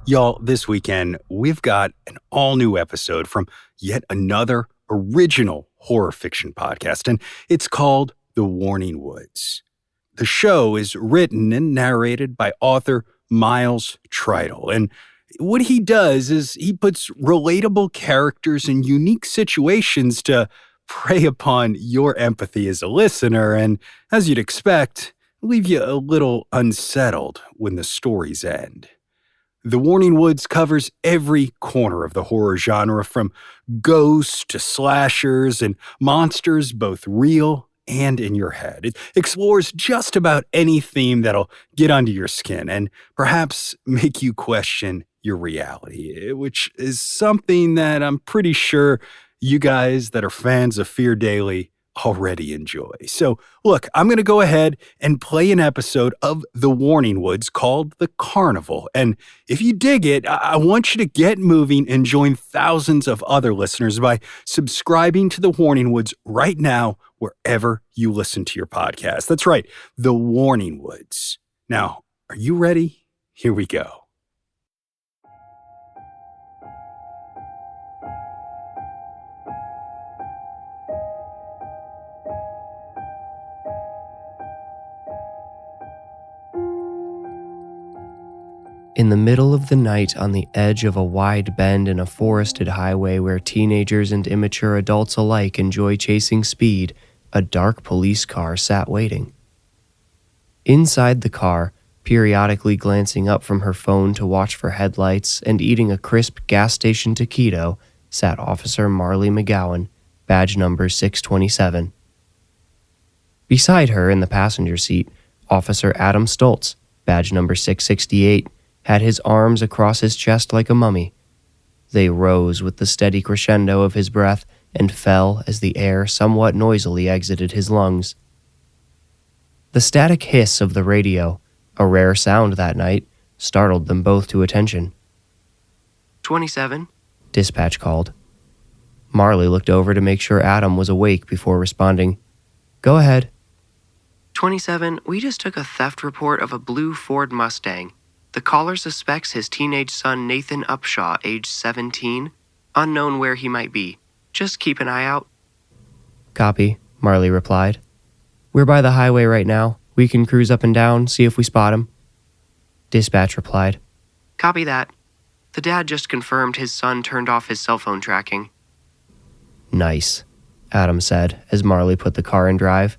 Y'all, this weekend, we've got an all-new episode from yet another original horror fiction podcast, and it's called The Warning Woods. The show is written and narrated by author Miles Tritle, and what he does is he puts relatable characters in unique situations to prey upon your empathy as a listener, and as you'd expect, leave you a little unsettled when the stories end. The Warning Woods covers every corner of the horror genre, from ghosts to slashers and monsters, both real and in your head. It explores just about any theme that'll get under your skin and perhaps make you question your reality, which is something that I'm pretty sure you guys that are fans of Fear Daily already enjoy. So look, I'm going to go ahead and play an episode of The Warning Woods called The Carnival. And if you dig it, I want you to get moving and join thousands of other listeners by subscribing to The Warning Woods right now, wherever you listen to your podcast. That's right, The Warning Woods. Now, are you ready? Here we go. In the middle of the night, on the edge of a wide bend in a forested highway where teenagers and immature adults alike enjoy chasing speed, a dark police car sat waiting. Inside the car, periodically glancing up from her phone to watch for headlights and eating a crisp gas station taquito, sat Officer Marley McGowan, badge number 627. Beside her in the passenger seat, Officer Adam Stoltz, badge number 668, had his arms across his chest like a mummy. They rose with the steady crescendo of his breath and fell as the air somewhat noisily exited his lungs. The static hiss of the radio, a rare sound that night, startled them both to attention. 27, dispatch called. Marley looked over to make sure Adam was awake before responding. Go ahead. 27, we just took a theft report of a blue Ford Mustang. The caller suspects his teenage son Nathan Upshaw, age 17. Unknown where he might be. Just keep an eye out. Copy, Marley replied. We're by the highway right now. We can cruise up and down, see if we spot him. Dispatch replied. Copy that. The dad just confirmed his son turned off his cell phone tracking. Nice, Adam said as Marley put the car in drive.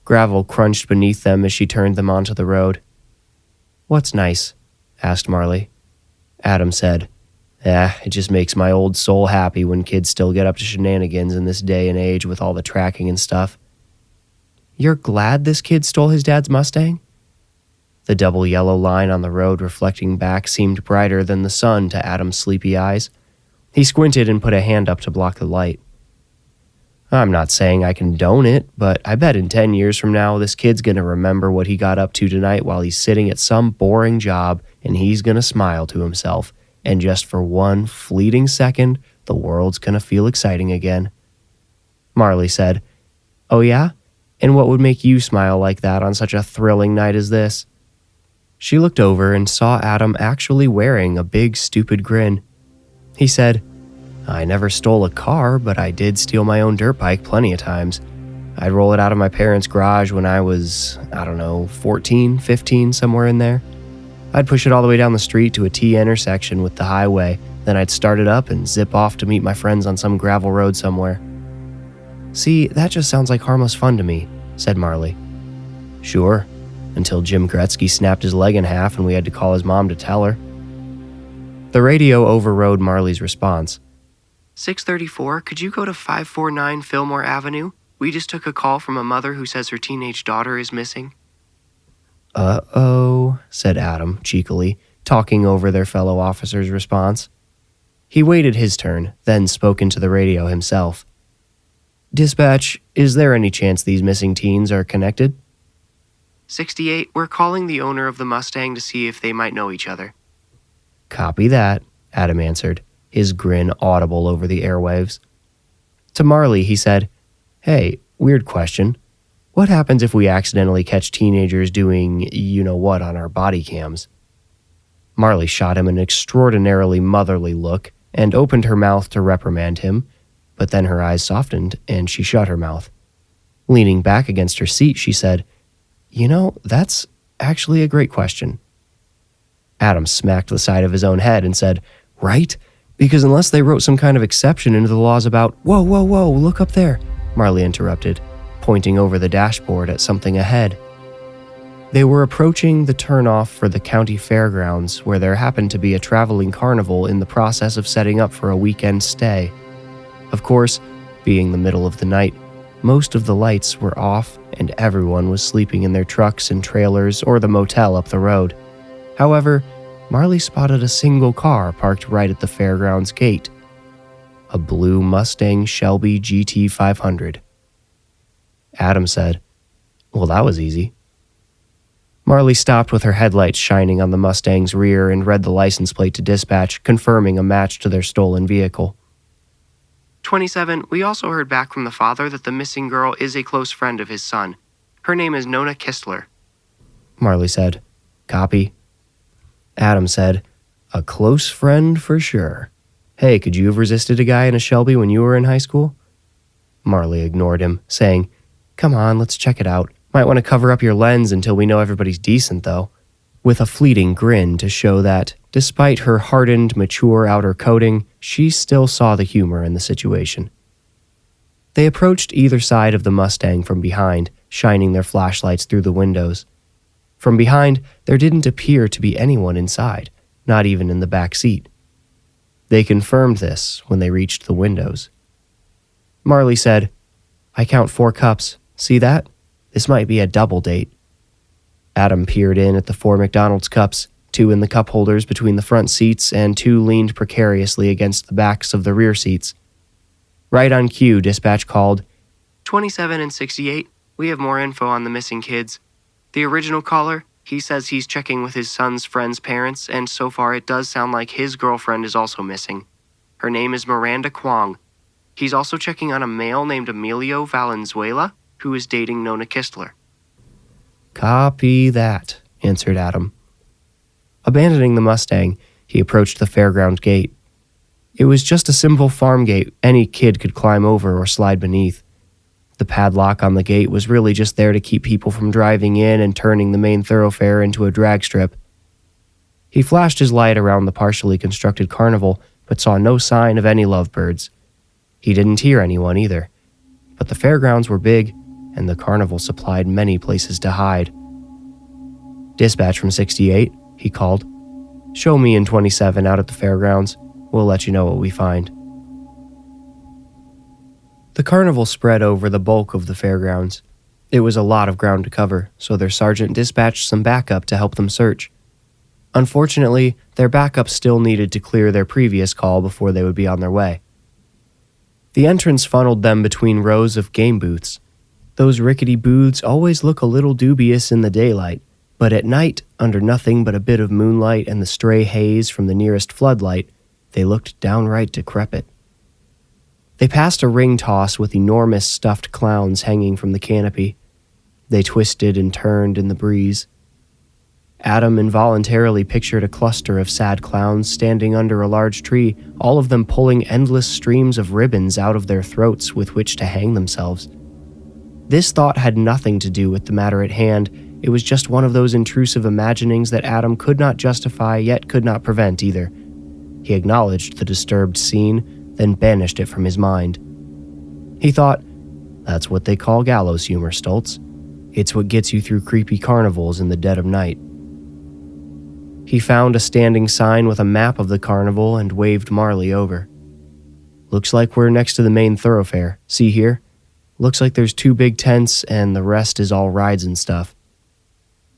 Gravel crunched beneath them as she turned them onto the road. What's nice? Asked Marley. Adam said, it just makes my old soul happy when kids still get up to shenanigans in this day and age with all the tracking and stuff. You're glad this kid stole his dad's Mustang? The double yellow line on the road reflecting back seemed brighter than the sun to Adam's sleepy eyes. He squinted and put a hand up to block the light. I'm not saying I condone it, but I bet in 10 years from now, this kid's gonna remember what he got up to tonight while he's sitting at some boring job, and he's gonna smile to himself, and just for one fleeting second, the world's gonna feel exciting again. Marley said, Oh yeah? And what would make you smile like that on such a thrilling night as this? She looked over and saw Adam actually wearing a big, stupid grin. He said, I never stole a car, but I did steal my own dirt bike plenty of times. I'd roll it out of my parents' garage when I was, 14, 15, somewhere in there. I'd push it all the way down the street to a T intersection with the highway, then I'd start it up and zip off to meet my friends on some gravel road somewhere. See, that just sounds like harmless fun to me, said Marley. Sure, until Jim Gretzky snapped his leg in half and we had to call his mom to tell her. The radio overrode Marley's response. 634, could you go to 549 Fillmore Avenue? We just took a call from a mother who says her teenage daughter is missing. Uh-oh, said Adam, cheekily, talking over their fellow officer's response. He waited his turn, then spoke into the radio himself. Dispatch, is there any chance these missing teens are connected? 68, we're calling the owner of the Mustang to see if they might know each other. Copy that, Adam answered, his grin audible over the airwaves. To Marley, he said, Hey, weird question. What happens if we accidentally catch teenagers doing you-know-what on our body cams? Marley shot him an extraordinarily motherly look and opened her mouth to reprimand him, but then her eyes softened and she shut her mouth. Leaning back against her seat, she said, "You know, that's actually a great question." Adam smacked the side of his own head and said, "Right? Because unless they wrote some kind of exception into the laws about—" "Whoa, whoa, whoa, look up there," Marley interrupted, pointing over the dashboard at something ahead. They were approaching the turnoff for the county fairgrounds, where there happened to be a traveling carnival in the process of setting up for a weekend stay. Of course, being the middle of the night, most of the lights were off and everyone was sleeping in their trucks and trailers or the motel up the road. However, Marley spotted a single car parked right at the fairgrounds gate. A blue Mustang Shelby GT 500. Adam said, "Well, that was easy." Marley stopped with her headlights shining on the Mustang's rear and read the license plate to dispatch, confirming a match to their stolen vehicle. 27, we also heard back from the father that the missing girl is a close friend of his son. Her name is Nona Kistler. Marley said, "Copy." Adam said, "A close friend for sure. Hey, could you have resisted a guy in a Shelby when you were in high school?" Marley ignored him, saying, "Come on, let's check it out. Might want to cover up your lens until we know everybody's decent, though," with a fleeting grin to show that, despite her hardened, mature outer coating, she still saw the humor in the situation. They approached either side of the Mustang from behind, shining their flashlights through the windows. From behind, there didn't appear to be anyone inside, not even in the back seat. They confirmed this when they reached the windows. Marley said, "I count 4 cups. See that? This might be a double date." Adam peered in at the 4 McDonald's cups, 2 in the cup holders between the front seats and 2 leaned precariously against the backs of the rear seats. Right on cue, dispatch called, 27 and 68, we have more info on the missing kids. The original caller, he says he's checking with his son's friend's parents, and so far it does sound like his girlfriend is also missing. Her name is Miranda Kwong. He's also checking on a male named Emilio Valenzuela, who is dating Nona Kistler. "Copy that," answered Adam. Abandoning the Mustang, he approached the fairground gate. It was just a simple farm gate any kid could climb over or slide beneath. The padlock on the gate was really just there to keep people from driving in and turning the main thoroughfare into a drag strip. He flashed his light around the partially constructed carnival, but saw no sign of any lovebirds. He didn't hear anyone either. But the fairgrounds were big, and the carnival supplied many places to hide. "Dispatch from 68, he called. "Show me and 27 out at the fairgrounds. We'll let you know what we find." The carnival spread over the bulk of the fairgrounds. It was a lot of ground to cover, so their sergeant dispatched some backup to help them search. Unfortunately, their backup still needed to clear their previous call before they would be on their way. The entrance funneled them between rows of game booths. Those rickety booths always look a little dubious in the daylight, but at night, under nothing but a bit of moonlight and the stray haze from the nearest floodlight, they looked downright decrepit. They passed a ring toss with enormous stuffed clowns hanging from the canopy. They twisted and turned in the breeze. Adam involuntarily pictured a cluster of sad clowns standing under a large tree, all of them pulling endless streams of ribbons out of their throats with which to hang themselves. This thought had nothing to do with the matter at hand. It was just one of those intrusive imaginings that Adam could not justify yet could not prevent either. He acknowledged the disturbed scene, then banished it from his mind. He thought, "That's what they call gallows humor, Stoltz. It's what gets you through creepy carnivals in the dead of night." He found a standing sign with a map of the carnival and waved Marley over. "Looks like we're next to the main thoroughfare. See here? Looks like there's 2 big tents and the rest is all rides and stuff."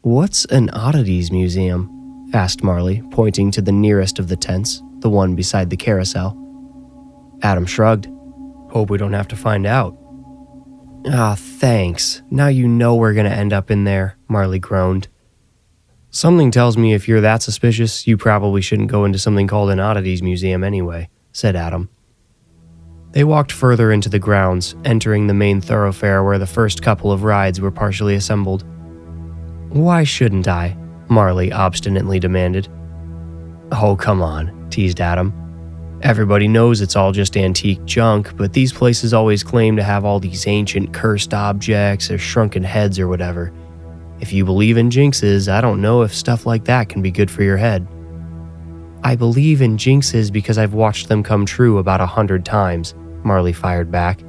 "What's an oddities museum?" asked Marley, pointing to the nearest of the tents, the one beside the carousel. Adam shrugged. "Hope we don't have to find out." "Ah, thanks. Now you know we're going to end up in there," Marley groaned. "Something tells me if you're that suspicious, you probably shouldn't go into something called an oddities museum anyway," said Adam. They walked further into the grounds, entering the main thoroughfare where the first couple of rides were partially assembled. "Why shouldn't I?" Marley obstinately demanded. Oh, come on, teased Adam. Everybody knows it's all just antique junk, but these places always claim to have all these ancient cursed objects or shrunken heads or whatever. If you believe in jinxes, I don't know if stuff like that can be good for your head. I believe in jinxes because I've watched them come true about 100 times, Marley fired back.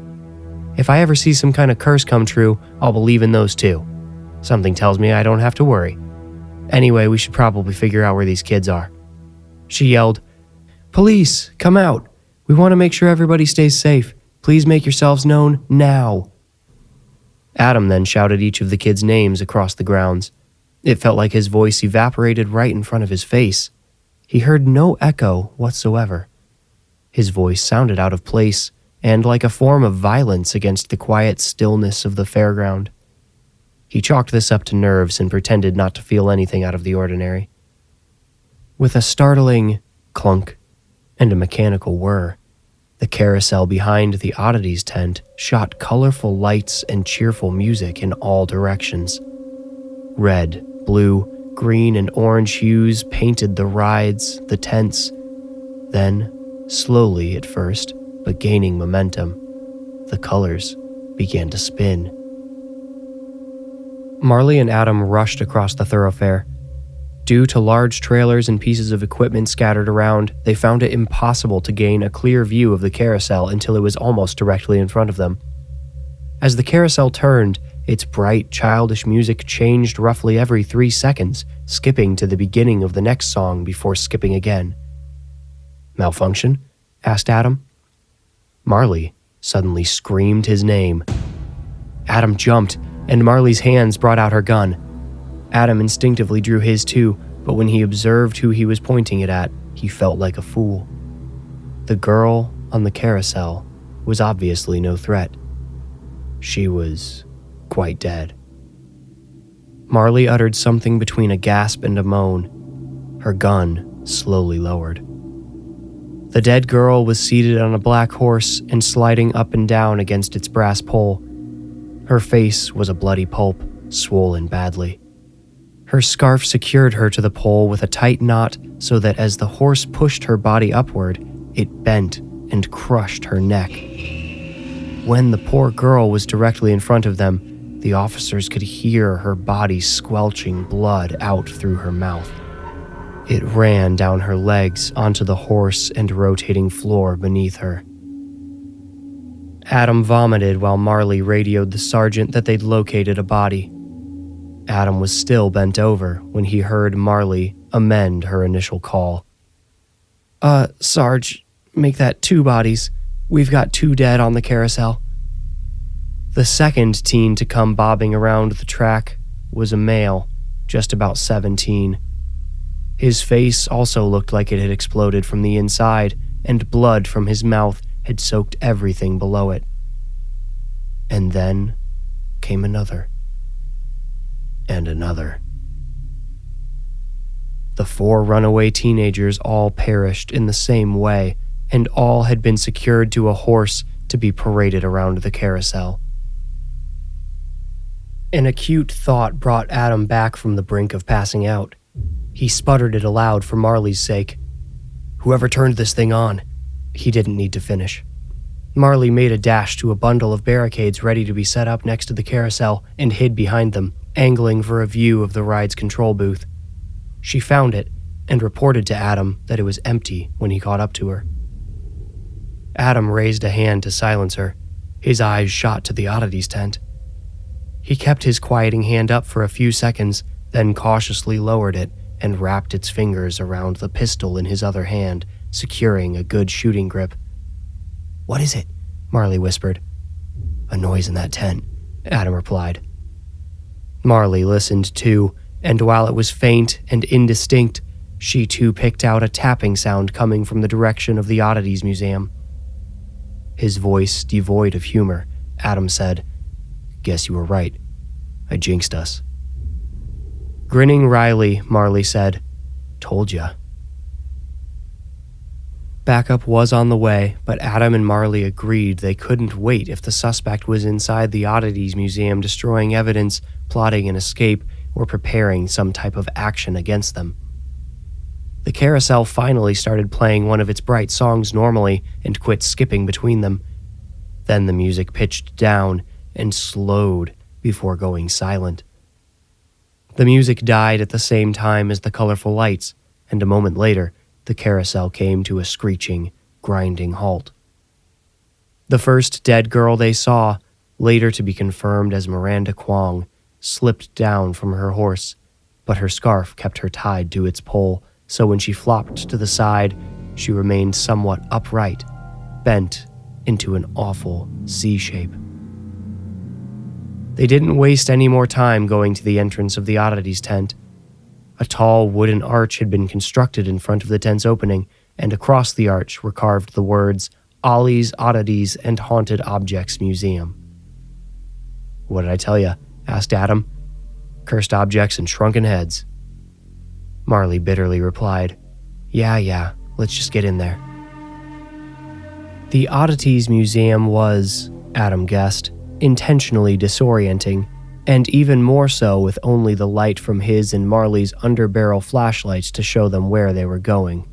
If I ever see some kind of curse come true, I'll believe in those too. Something tells me I don't have to worry. Anyway, we should probably figure out where these kids are. She yelled, "Police, come out. We want to make sure everybody stays safe. Please make yourselves known now." Adam then shouted each of the kids' names across the grounds. It felt like his voice evaporated right in front of his face. He heard no echo whatsoever. His voice sounded out of place and like a form of violence against the quiet stillness of the fairground. He chalked this up to nerves and pretended not to feel anything out of the ordinary. With a startling clunk and a mechanical whir, the carousel behind the oddities tent shot colorful lights and cheerful music in all directions. Red, blue, green, and orange hues painted the rides, the tents. Then, slowly at first, but gaining momentum, the colors began to spin. Marley and Adam rushed across the thoroughfare. Due to large trailers and pieces of equipment scattered around, they found it impossible to gain a clear view of the carousel until it was almost directly in front of them. As the carousel turned, its bright, childish music changed roughly every 3 seconds, skipping to the beginning of the next song before skipping again. "Malfunction?" asked Adam. Marley suddenly screamed his name. Adam jumped, and Marley's hands brought out her gun. Adam instinctively drew his too, but when he observed who he was pointing it at, he felt like a fool. The girl on the carousel was obviously no threat. She was quite dead. Marley uttered something between a gasp and a moan. Her gun slowly lowered. The dead girl was seated on a black horse and sliding up and down against its brass pole. Her face was a bloody pulp, swollen badly. Her scarf secured her to the pole with a tight knot so that as the horse pushed her body upward, it bent and crushed her neck. When the poor girl was directly in front of them, the officers could hear her body squelching blood out through her mouth. It ran down her legs onto the horse and rotating floor beneath her. Adam vomited while Marley radioed the sergeant that they'd located a body. Adam was still bent over when he heard Marley amend her initial call. Sarge, make that 2 bodies. We've got 2 dead on the carousel." The second teen to come bobbing around the track was a male, just about 17. His face also looked like it had exploded from the inside, and blood from his mouth had soaked everything below it. And then came another. And another. The 4 runaway teenagers all perished in the same way, and all had been secured to a horse to be paraded around the carousel. An acute thought brought Adam back from the brink of passing out. He sputtered it aloud for Marley's sake. "Whoever turned this thing on." He didn't need to finish. Marley made a dash to a bundle of barricades ready to be set up next to the carousel and hid behind them, angling for a view of the ride's control booth. She found it and reported to Adam that it was empty when he caught up to her. Adam raised a hand to silence her. His eyes shot to the oddities tent. He kept his quieting hand up for a few seconds, then cautiously lowered it and wrapped its fingers around the pistol in his other hand, securing a good shooting grip. "What is it?" Marley whispered. "A noise in that tent," Adam replied. Marley listened too, and while it was faint and indistinct, she too picked out a tapping sound coming from the direction of the Oddities Museum. His voice devoid of humor, Adam said, "Guess you were right. I jinxed us." Grinning wryly, Marley said, "Told ya." Backup was on the way, but Adam and Marley agreed they couldn't wait if the suspect was inside the Oddities Museum destroying evidence, plotting an escape, or preparing some type of action against them. The carousel finally started playing one of its bright songs normally and quit skipping between them. Then the music pitched down and slowed before going silent. The music died at the same time as the colorful lights, and a moment later, the carousel came to a screeching, grinding halt. The first dead girl they saw, later to be confirmed as Miranda Kwong, slipped down from her horse, but her scarf kept her tied to its pole, so when she flopped to the side, she remained somewhat upright, bent into an awful C shape. They didn't waste any more time going to the entrance of the oddities tent. A tall wooden arch had been constructed in front of the tent's opening, and across the arch were carved the words, Ollie's Oddities and Haunted Objects Museum. "What did I tell you?" asked Adam. "Cursed objects and shrunken heads." Marley bitterly replied, Yeah, let's just get in there." The Oddities Museum was, Adam guessed, intentionally disorienting, and even more so with only the light from his and Marley's underbarrel flashlights to show them where they were going.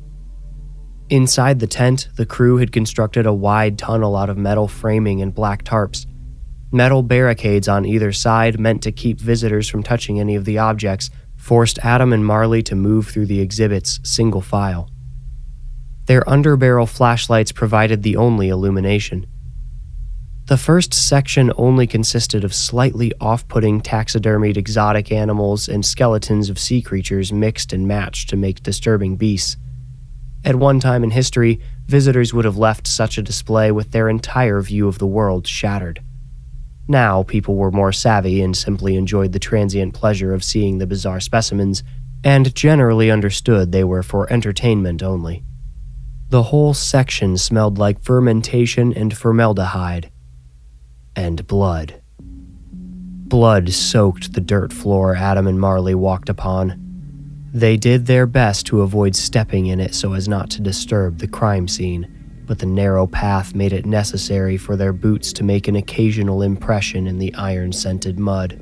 Inside the tent, the crew had constructed a wide tunnel out of metal framing and black tarps. Metal barricades on either side, meant to keep visitors from touching any of the objects, forced Adam and Marley to move through the exhibits single file. Their underbarrel flashlights provided the only illumination. The first section only consisted of slightly off-putting taxidermied exotic animals and skeletons of sea creatures mixed and matched to make disturbing beasts. At one time in history, visitors would have left such a display with their entire view of the world shattered. Now, people were more savvy and simply enjoyed the transient pleasure of seeing the bizarre specimens, and generally understood they were for entertainment only. The whole section smelled like fermentation and formaldehyde. And blood. Blood soaked the dirt floor Adam and Marley walked upon. They did their best to avoid stepping in it so as not to disturb the crime scene, but the narrow path made it necessary for their boots to make an occasional impression in the iron-scented mud.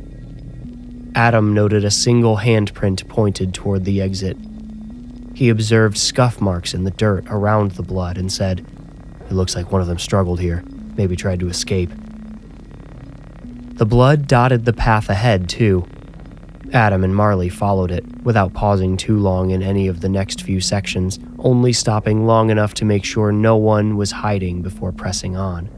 Adam noted a single handprint pointed toward the exit. He observed scuff marks in the dirt around the blood and said, "It looks like one of them struggled here, maybe tried to escape." The blood dotted the path ahead, too. Adam and Marley followed it, without pausing too long in any of the next few sections, only stopping long enough to make sure no one was hiding before pressing on.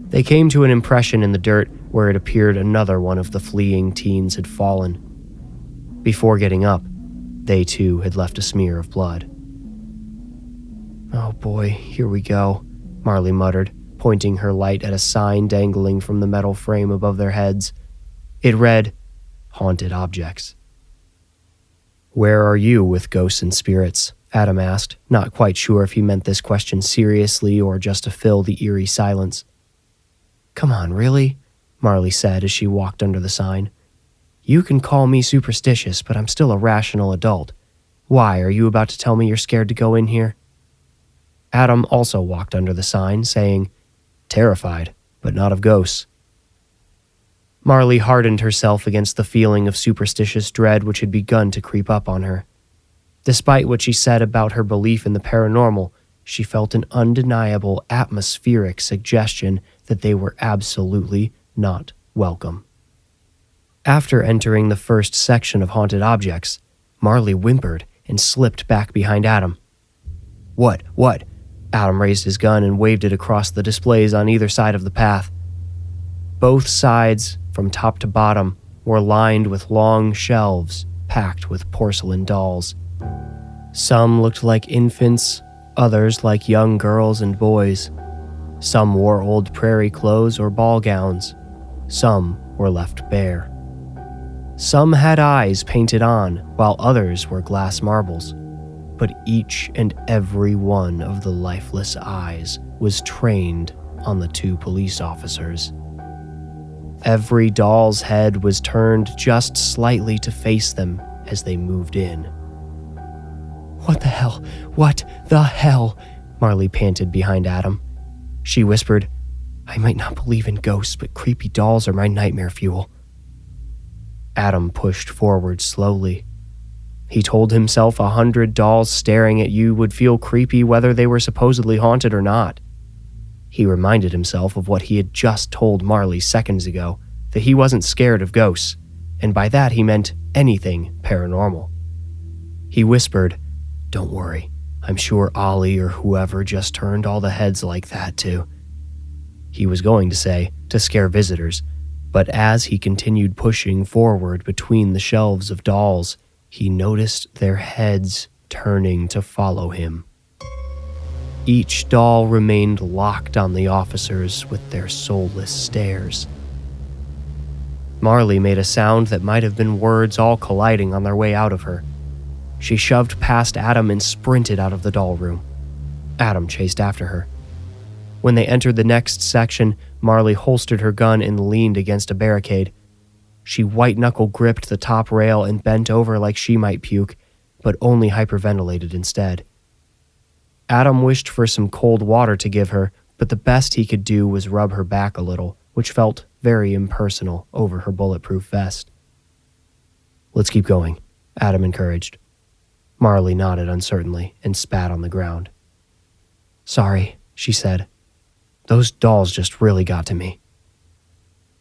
They came to an impression in the dirt where it appeared another one of the fleeing teens had fallen. Before getting up, they too had left a smear of blood. "Oh boy, here we go," Marley muttered, pointing her light at a sign dangling from the metal frame above their heads. It read, Haunted Objects. "Where are you with ghosts and spirits?" Adam asked, not quite sure if he meant this question seriously or just to fill the eerie silence. "Come on, really?" Marley said as she walked under the sign. "You can call me superstitious, but I'm still a rational adult. Why, are you about to tell me you're scared to go in here?" Adam also walked under the sign, saying, "Terrified, but not of ghosts." Marley hardened herself against the feeling of superstitious dread which had begun to creep up on her. Despite what she said about her belief in the paranormal, she felt an undeniable atmospheric suggestion that they were absolutely not welcome. After entering the first section of haunted objects, Marley whimpered and slipped back behind Adam. What? Adam raised his gun and waved it across the displays on either side of the path. Both sides, from top to bottom, were lined with long shelves packed with porcelain dolls. Some looked like infants, others like young girls and boys. Some wore old prairie clothes or ball gowns. Some were left bare. Some had eyes painted on, while others were glass marbles. But each and every one of the lifeless eyes was trained on the two police officers. Every doll's head was turned just slightly to face them as they moved in. What the hell? Marley panted behind Adam. She whispered, I might not believe in ghosts, but creepy dolls are my nightmare fuel. Adam pushed forward slowly. He told himself 100 dolls staring at you would feel creepy whether they were supposedly haunted or not. He reminded himself of what he had just told Marley seconds ago, that he wasn't scared of ghosts, and by that he meant anything paranormal. He whispered, "Don't worry, I'm sure Ollie or whoever just turned all the heads like that too." He was going to say, to scare visitors, but as he continued pushing forward between the shelves of dolls, he noticed their heads turning to follow him. Each doll remained locked on the officers with their soulless stares. Marley made a sound that might have been words all colliding on their way out of her. She shoved past Adam and sprinted out of the doll room. Adam chased after her. When they entered the next section, Marley holstered her gun and leaned against a barricade. She white-knuckle gripped the top rail and bent over like she might puke, but only hyperventilated instead. Adam wished for some cold water to give her, but the best he could do was rub her back a little, which felt very impersonal over her bulletproof vest. "Let's keep going," Adam encouraged. Marley nodded uncertainly and spat on the ground. "Sorry," she said. "Those dolls just really got to me."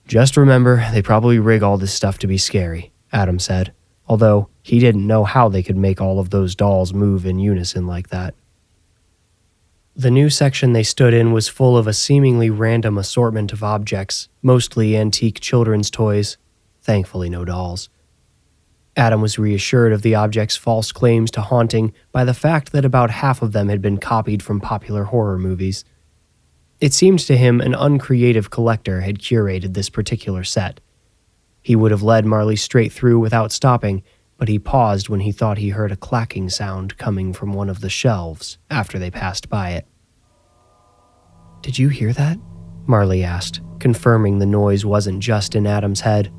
"Just remember, they probably rig all this stuff to be scary," Adam said, although he didn't know how they could make all of those dolls move in unison like that. The new section they stood in was full of a seemingly random assortment of objects, mostly antique children's toys, thankfully no dolls. Adam was reassured of the objects' false claims to haunting by the fact that about half of them had been copied from popular horror movies. It seemed to him an uncreative collector had curated this particular set. He would have led Marley straight through without stopping, but he paused when he thought he heard a clacking sound coming from one of the shelves after they passed by it. "Did you hear that?" Marley asked, confirming the noise wasn't just in Adam's head.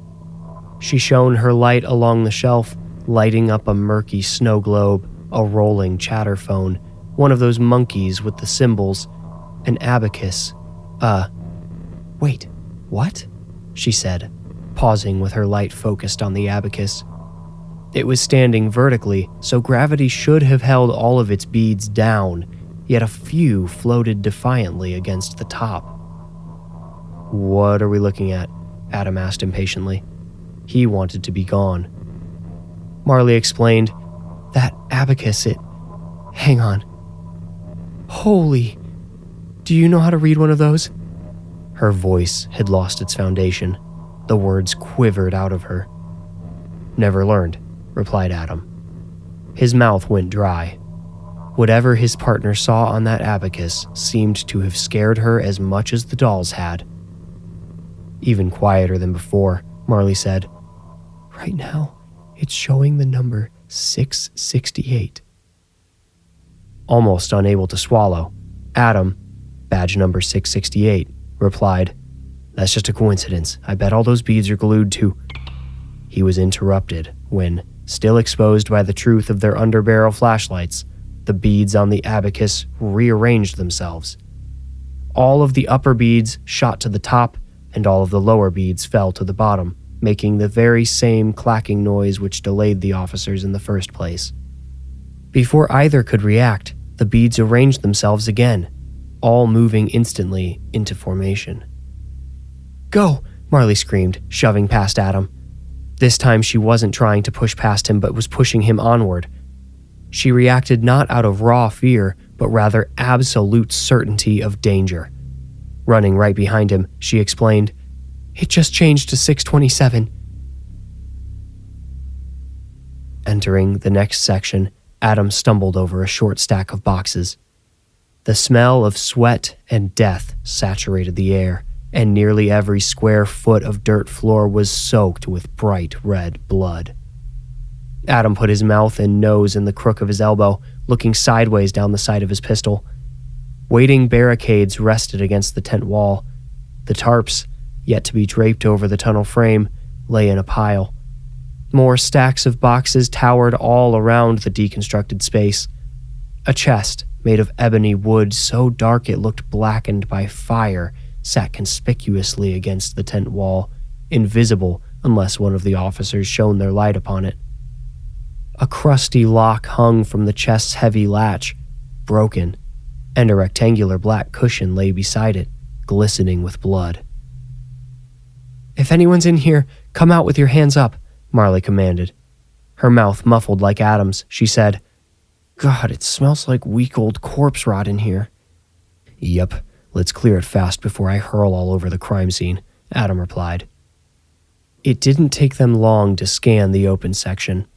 She shone her light along the shelf, lighting up a murky snow globe, a rolling chatterphone, one of those monkeys with the symbols, an abacus. Wait, what?" she said, pausing with her light focused on the abacus. It was standing vertically, so gravity should have held all of its beads down, yet a few floated defiantly against the top. "What are we looking at?" Adam asked impatiently. He wanted to be gone. Marley explained, "That abacus, Hang on. Holy... Do you know how to read one of those?" Her voice had lost its foundation. The words quivered out of her. "Never learned," replied Adam. His mouth went dry. Whatever his partner saw on that abacus seemed to have scared her as much as the dolls had. Even quieter than before, Marley said, "Right now, it's showing the number 668. Almost unable to swallow, Adam, badge number 668, replied, "That's just a coincidence. I bet all those beads are glued to..." He was interrupted when, still exposed by the truth of their underbarrel flashlights, the beads on the abacus rearranged themselves. All of the upper beads shot to the top, and all of the lower beads fell to the bottom, making the very same clacking noise which delayed the officers in the first place. Before either could react, the beads arranged themselves again, all moving instantly into formation. "Go!" Marley screamed, shoving past Adam. This time she wasn't trying to push past him but was pushing him onward. She reacted not out of raw fear, but rather absolute certainty of danger. Running right behind him, she explained, "It just changed to 627. Entering the next section, Adam stumbled over a short stack of boxes. The smell of sweat and death saturated the air, and nearly every square foot of dirt floor was soaked with bright red blood. Adam put his mouth and nose in the crook of his elbow, looking sideways down the sight of his pistol. Waiting barricades rested against the tent wall. The tarps, yet to be draped over the tunnel frame, lay in a pile. More stacks of boxes towered all around the deconstructed space. A chest, made of ebony wood so dark it looked blackened by fire, sat conspicuously against the tent wall, invisible unless one of the officers shone their light upon it. A crusty lock hung from the chest's heavy latch, broken, and a rectangular black cushion lay beside it, glistening with blood. "If anyone's in here, come out with your hands up," Marley commanded. Her mouth muffled like Adam's, she said, "God, it smells like week old corpse rot in here." "Yep, let's clear it fast before I hurl all over the crime scene," Adam replied. It didn't take them long to scan the open section.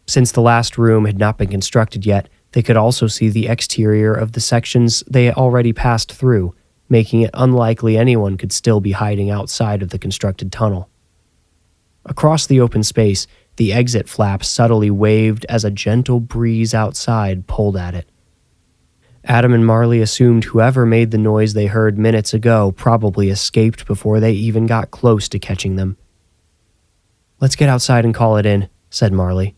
Since the last room had not been constructed yet, they could also see the exterior of the sections they had already passed through, making it unlikely anyone could still be hiding outside of the constructed tunnel. Across the open space, the exit flap subtly waved as a gentle breeze outside pulled at it. Adam and Marley assumed whoever made the noise they heard minutes ago probably escaped before they even got close to catching them. "Let's get outside and call it in," said Marley.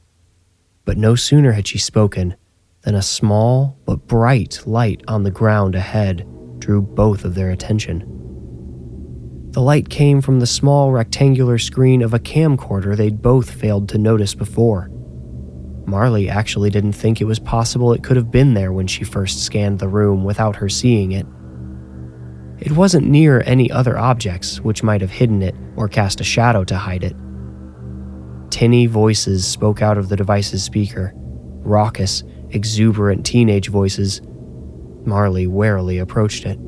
But no sooner had she spoken than a small but bright light on the ground ahead drew both of their attention. The light came from the small rectangular screen of a camcorder they'd both failed to notice before. Marley actually didn't think it was possible it could have been there when she first scanned the room without her seeing it. It wasn't near any other objects, which might have hidden it or cast a shadow to hide it. Tinny voices spoke out of the device's speaker, raucous, exuberant teenage voices. Marley warily approached it.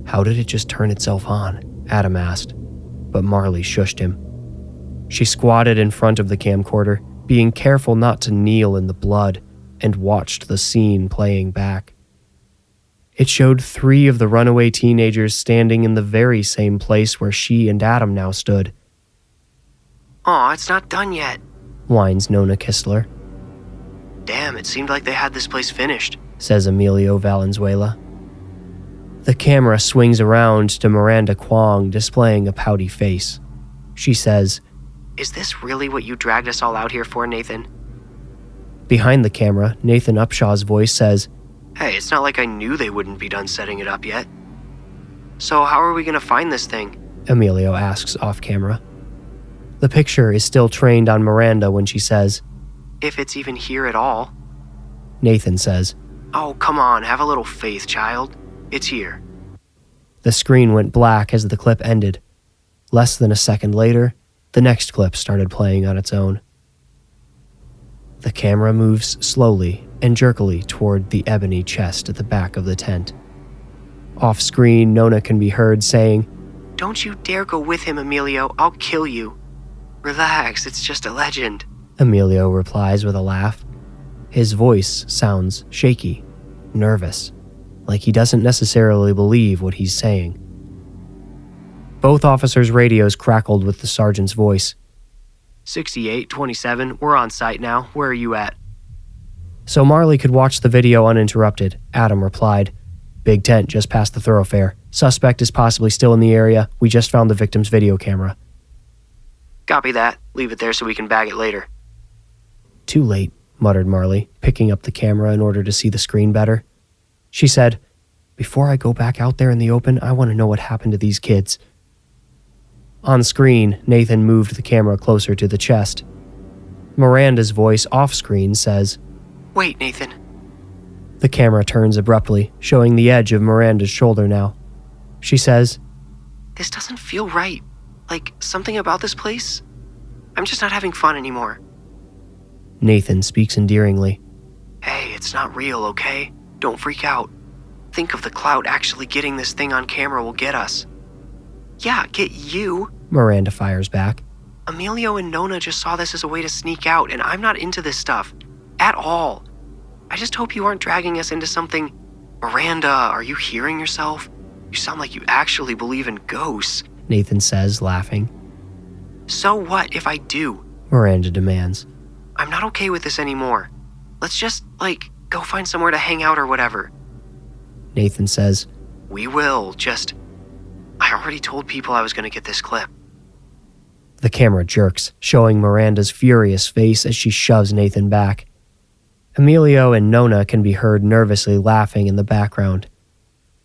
"How did it just turn itself on?" Adam asked, but Marley shushed him. She squatted in front of the camcorder, being careful not to kneel in the blood, and watched the scene playing back. It showed 3 of the runaway teenagers standing in the very same place where she and Adam now stood. "Aw, it's not done yet," whines Nona Kistler. "Damn, it seemed like they had this place finished," says Emilio Valenzuela. The camera swings around to Miranda Kwong displaying a pouty face. She says, "Is this really what you dragged us all out here for, Nathan?" Behind the camera, Nathan Upshaw's voice says, "Hey, it's not like I knew they wouldn't be done setting it up yet. So how are we gonna find this thing?" Emilio asks off camera. The picture is still trained on Miranda when she says, "If it's even here at all." Nathan says, "Oh, come on, have a little faith, child. It's here." The screen went black as the clip ended. Less than a second later, the next clip started playing on its own. The camera moves slowly and jerkily toward the ebony chest at the back of the tent. Off-screen, Nona can be heard saying, "Don't you dare go with him, Emilio. I'll kill you." "Relax, it's just a legend," Emilio replies with a laugh. His voice sounds shaky, nervous, like he doesn't necessarily believe what he's saying. Both officers' radios crackled with the sergeant's voice. 6827, we're on site now. Where are you at?" So Marley could watch the video uninterrupted. Adam replied, "Big tent just past the thoroughfare. Suspect is possibly still in the area. We just found the victim's video camera." "Copy that. Leave it there so we can bag it later." "Too late," muttered Marley, picking up the camera in order to see the screen better. She said, "Before I go back out there in the open, I want to know what happened to these kids." On screen, Nathan moved the camera closer to the chest. Miranda's voice off-screen says, "Wait, Nathan." The camera turns abruptly, showing the edge of Miranda's shoulder now. She says, "This doesn't feel right. Like, something about this place? I'm just not having fun anymore." Nathan speaks endearingly. "Hey, it's not real, okay? Don't freak out. Think of the clout actually getting this thing on camera will get us." "Yeah, get you." Miranda fires back. "Emilio and Nona just saw this as a way to sneak out, and I'm not into this stuff. At all. I just hope you aren't dragging us into something. Miranda, are you hearing yourself? You sound like you actually believe in ghosts." Nathan says, laughing. "So what if I do?" Miranda demands. "I'm not okay with this anymore. Let's just, go find somewhere to hang out or whatever." Nathan says, "We will, just... I already told people I was going to get this clip." The camera jerks, showing Miranda's furious face as she shoves Nathan back. Emilio and Nona can be heard nervously laughing in the background.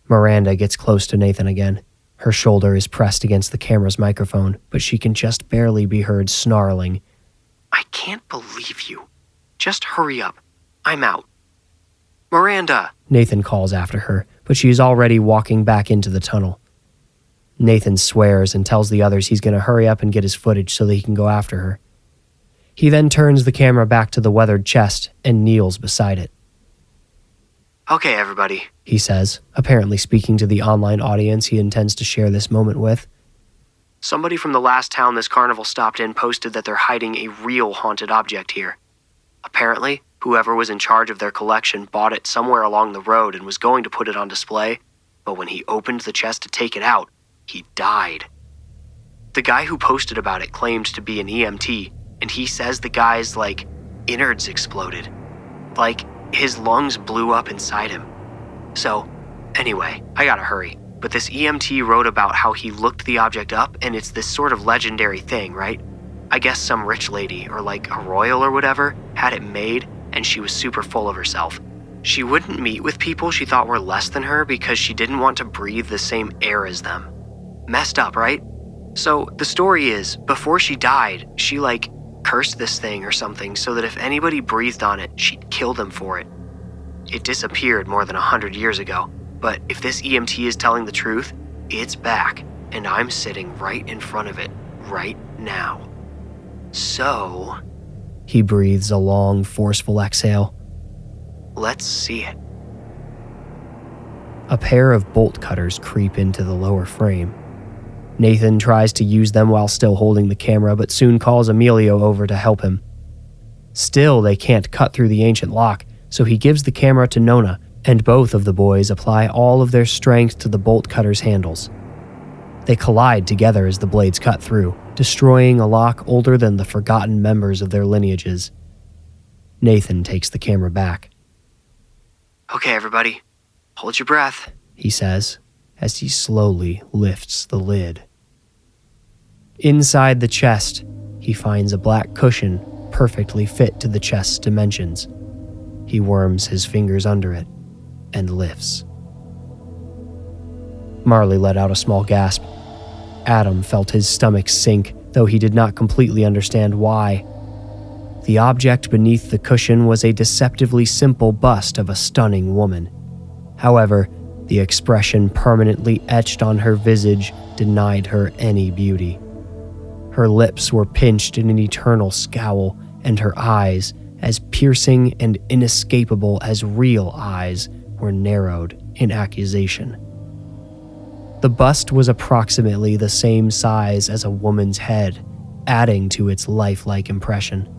Miranda gets close to Nathan again. Her shoulder is pressed against the camera's microphone, but she can just barely be heard snarling. I can't believe you. Just hurry up. I'm out. Miranda! Nathan calls after her, but she is already walking back into the tunnel. Nathan swears and tells the others he's going to hurry up and get his footage so that he can go after her. He then turns the camera back to the weathered chest and kneels beside it. Okay, everybody, he says, apparently speaking to the online audience he intends to share this moment with. Somebody from the last town this carnival stopped in posted that they're hiding a real haunted object here. Apparently, whoever was in charge of their collection bought it somewhere along the road and was going to put it on display, but when he opened the chest to take it out, he died. The guy who posted about it claimed to be an EMT, and he says the guy's, innards exploded. His lungs blew up inside him. So, anyway, I gotta hurry. But this EMT wrote about how he looked the object up, and it's this sort of legendary thing, right? I guess some rich lady, or a royal or whatever, had it made, and she was super full of herself. She wouldn't meet with people she thought were less than her because she didn't want to breathe the same air as them. Messed up, right? So, the story is, before she died, she, cursed this thing or something so that if anybody breathed on it, she'd kill them for it. It disappeared more than 100 years ago, but if this EMT is telling the truth, it's back, and I'm sitting right in front of it, right now. So... He breathes a long, forceful exhale. Let's see it. A pair of bolt cutters creep into the lower frame. Nathan tries to use them while still holding the camera, but soon calls Emilio over to help him. Still, they can't cut through the ancient lock, so he gives the camera to Nona, and both of the boys apply all of their strength to the bolt cutter's handles. They collide together as the blades cut through, destroying a lock older than the forgotten members of their lineages. Nathan takes the camera back. Okay, everybody, hold your breath, he says, as he slowly lifts the lid. Inside the chest, he finds a black cushion perfectly fit to the chest's dimensions. He worms his fingers under it and lifts. Marley let out a small gasp. Adam felt his stomach sink, though he did not completely understand why. The object beneath the cushion was a deceptively simple bust of a stunning woman. However, the expression permanently etched on her visage denied her any beauty. Her lips were pinched in an eternal scowl, and her eyes, as piercing and inescapable as real eyes, were narrowed in accusation. The bust was approximately the same size as a woman's head, adding to its lifelike impression.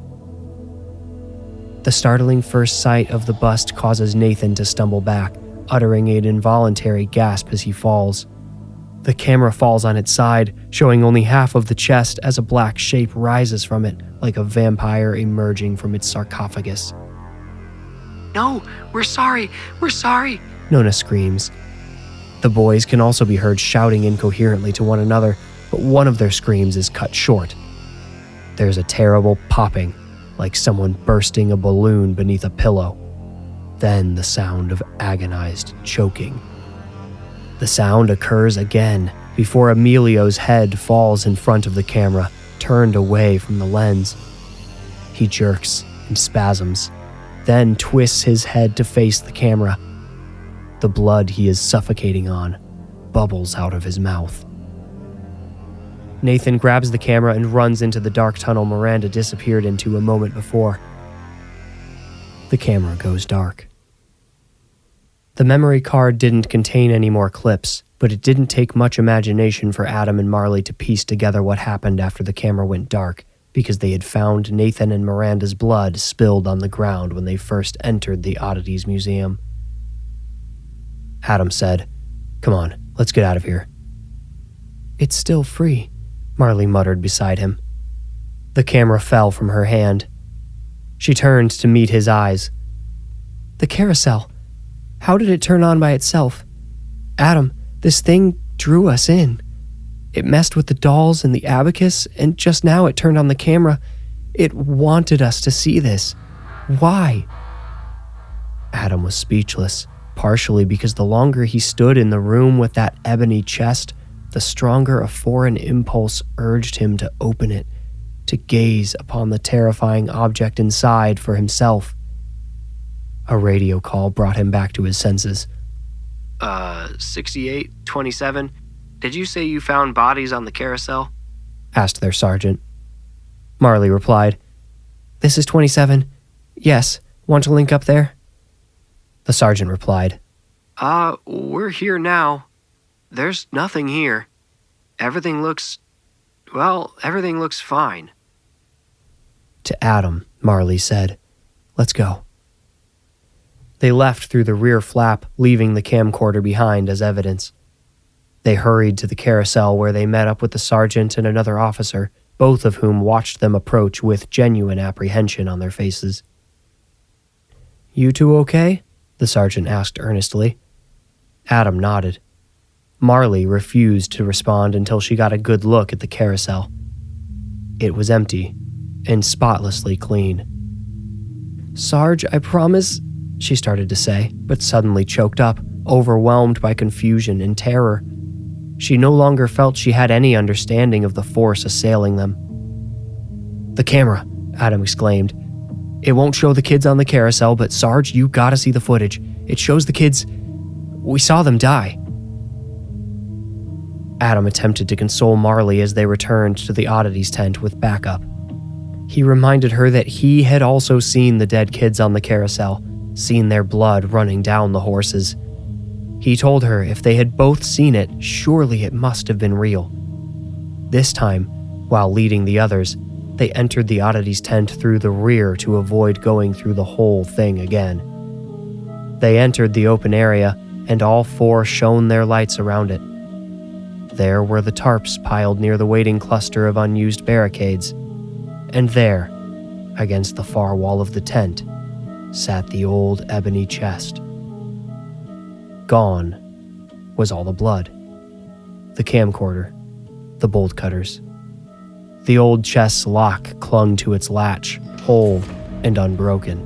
The startling first sight of the bust causes Nathan to stumble back, uttering an involuntary gasp as he falls. The camera falls on its side, showing only half of the chest as a black shape rises from it, like a vampire emerging from its sarcophagus. No, we're sorry, Nona screams. The boys can also be heard shouting incoherently to one another, but one of their screams is cut short. There's a terrible popping, like someone bursting a balloon beneath a pillow. Then the sound of agonized choking. The sound occurs again before Emilio's head falls in front of the camera, turned away from the lens. He jerks and spasms, then twists his head to face the camera. The blood he is suffocating on bubbles out of his mouth. Nathan grabs the camera and runs into the dark tunnel Miranda disappeared into a moment before. The camera goes dark. The memory card didn't contain any more clips, but it didn't take much imagination for Adam and Marley to piece together what happened after the camera went dark, because they had found Nathan and Miranda's blood spilled on the ground when they first entered the Oddities Museum. Adam said, "Come on, let's get out of here." "It's still free," Marley muttered beside him. The camera fell from her hand. She turned to meet his eyes. "The carousel. How did it turn on by itself? Adam, this thing drew us in. It messed with the dolls and the abacus, and just now it turned on the camera. It wanted us to see this. Why?" Adam was speechless, partially because the longer he stood in the room with that ebony chest, the stronger a foreign impulse urged him to open it, to gaze upon the terrifying object inside for himself. A radio call brought him back to his senses. 6827, did you say you found bodies on the carousel? Asked their sergeant. Marley replied, "This is 27. Yes, want to link up there?" The sergeant replied, We're here now. There's nothing here. Everything looks fine. To Adam, Marley said, "Let's go." They left through the rear flap, leaving the camcorder behind as evidence. They hurried to the carousel where they met up with the sergeant and another officer, both of whom watched them approach with genuine apprehension on their faces. "You two okay?" the sergeant asked earnestly. Adam nodded. Marley refused to respond until she got a good look at the carousel. It was empty and spotlessly clean. "Sarge, I promise," she started to say, but suddenly choked up, overwhelmed by confusion and terror. She no longer felt she had any understanding of the force assailing them. "The camera," Adam exclaimed. "It won't show the kids on the carousel, but Sarge, you gotta see the footage. It shows the kids. We saw them die." Adam attempted to console Marley as they returned to the oddities tent with backup. He reminded her that he had also seen the dead kids on the carousel, seen their blood running down the horses. He told her if they had both seen it, surely it must have been real. This time, while leading the others, they entered the oddities tent through the rear to avoid going through the whole thing again. They entered the open area, and all four shone their lights around it. There were the tarps piled near the waiting cluster of unused barricades, and there, against the far wall of the tent, sat the old ebony chest. Gone was all the blood, the camcorder, the bolt cutters. The old chest's lock clung to its latch, whole and unbroken.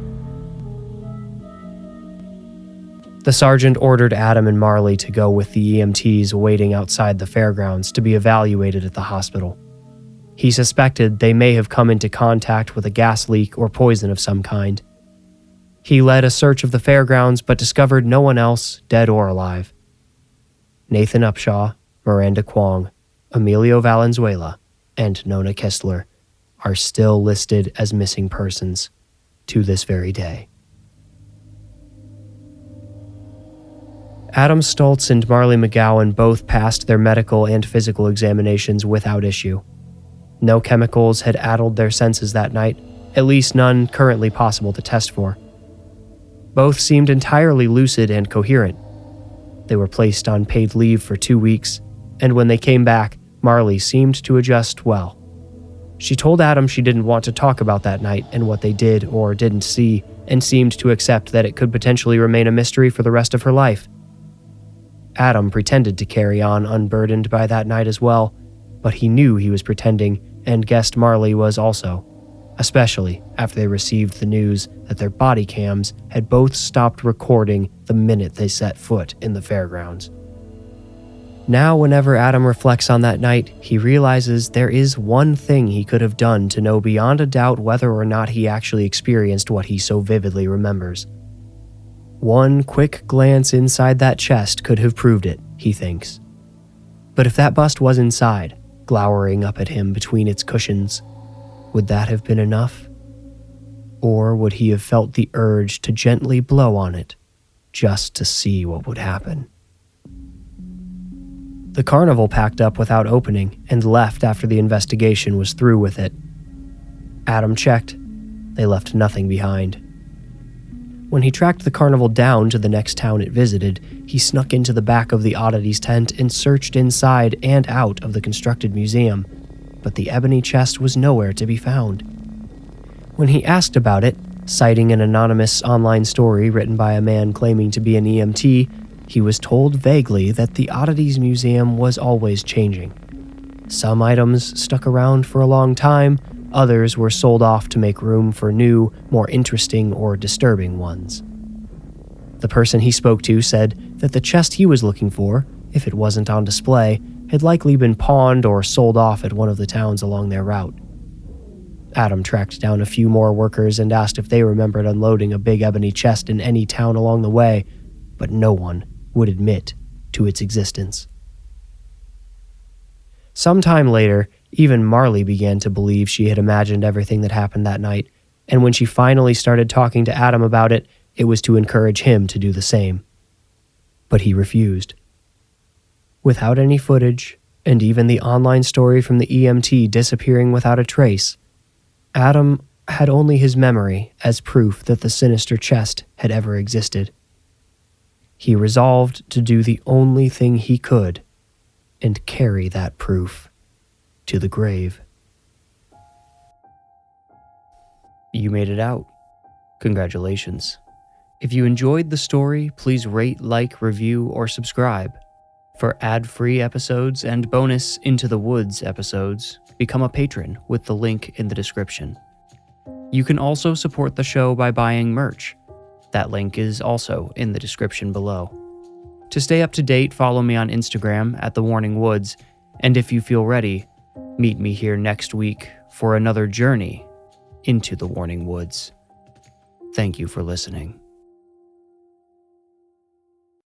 The sergeant ordered Adam and Marley to go with the EMTs waiting outside the fairgrounds to be evaluated at the hospital. He suspected they may have come into contact with a gas leak or poison of some kind. He led a search of the fairgrounds but discovered no one else, dead or alive. Nathan Upshaw, Miranda Kwong, Emilio Valenzuela, and Nona Kistler are still listed as missing persons to this very day. Adam Stoltz and Marley McGowan both passed their medical and physical examinations without issue. No chemicals had addled their senses that night, at least none currently possible to test for. Both seemed entirely lucid and coherent. They were placed on paid leave for 2 weeks, and when they came back, Marley seemed to adjust well. She told Adam she didn't want to talk about that night and what they did or didn't see, and seemed to accept that it could potentially remain a mystery for the rest of her life. Adam pretended to carry on unburdened by that night as well, but he knew he was pretending and guessed Marley was also, especially after they received the news that their body cams had both stopped recording the minute they set foot in the fairgrounds. Now, whenever Adam reflects on that night, he realizes there is one thing he could have done to know beyond a doubt whether or not he actually experienced what he so vividly remembers. One quick glance inside that chest could have proved it, he thinks. But if that bust was inside, glowering up at him between its cushions, would that have been enough? Or would he have felt the urge to gently blow on it, just to see what would happen? The carnival packed up without opening and left after the investigation was through with it. Adam checked. They left nothing behind. When he tracked the carnival down to the next town it visited, he snuck into the back of the oddities tent and searched inside and out of the constructed museum, but the ebony chest was nowhere to be found. When he asked about it, citing an anonymous online story written by a man claiming to be an EMT, he was told vaguely that the oddities museum was always changing. Some items stuck around for a long time, others were sold off to make room for new, more interesting or disturbing ones. The person he spoke to said that the chest he was looking for, if it wasn't on display, had likely been pawned or sold off at one of the towns along their route. Adam tracked down a few more workers and asked if they remembered unloading a big ebony chest in any town along the way, but no one would admit to its existence. Sometime later, even Marley began to believe she had imagined everything that happened that night, and when she finally started talking to Adam about it, it was to encourage him to do the same. But he refused. Without any footage, and even the online story from the EMT disappearing without a trace, Adam had only his memory as proof that the sinister chest had ever existed. He resolved to do the only thing he could and carry that proof to the grave. You made it out. Congratulations. If you enjoyed the story, please rate, like, review, or subscribe. For ad-free episodes and bonus Into the Woods episodes, become a patron with the link in the description. You can also support the show by buying merch. That link is also in the description below. To stay up to date, follow me on Instagram at thewarningwoods, and if you feel ready, meet me here next week for another journey into the Warning Woods. Thank you for listening.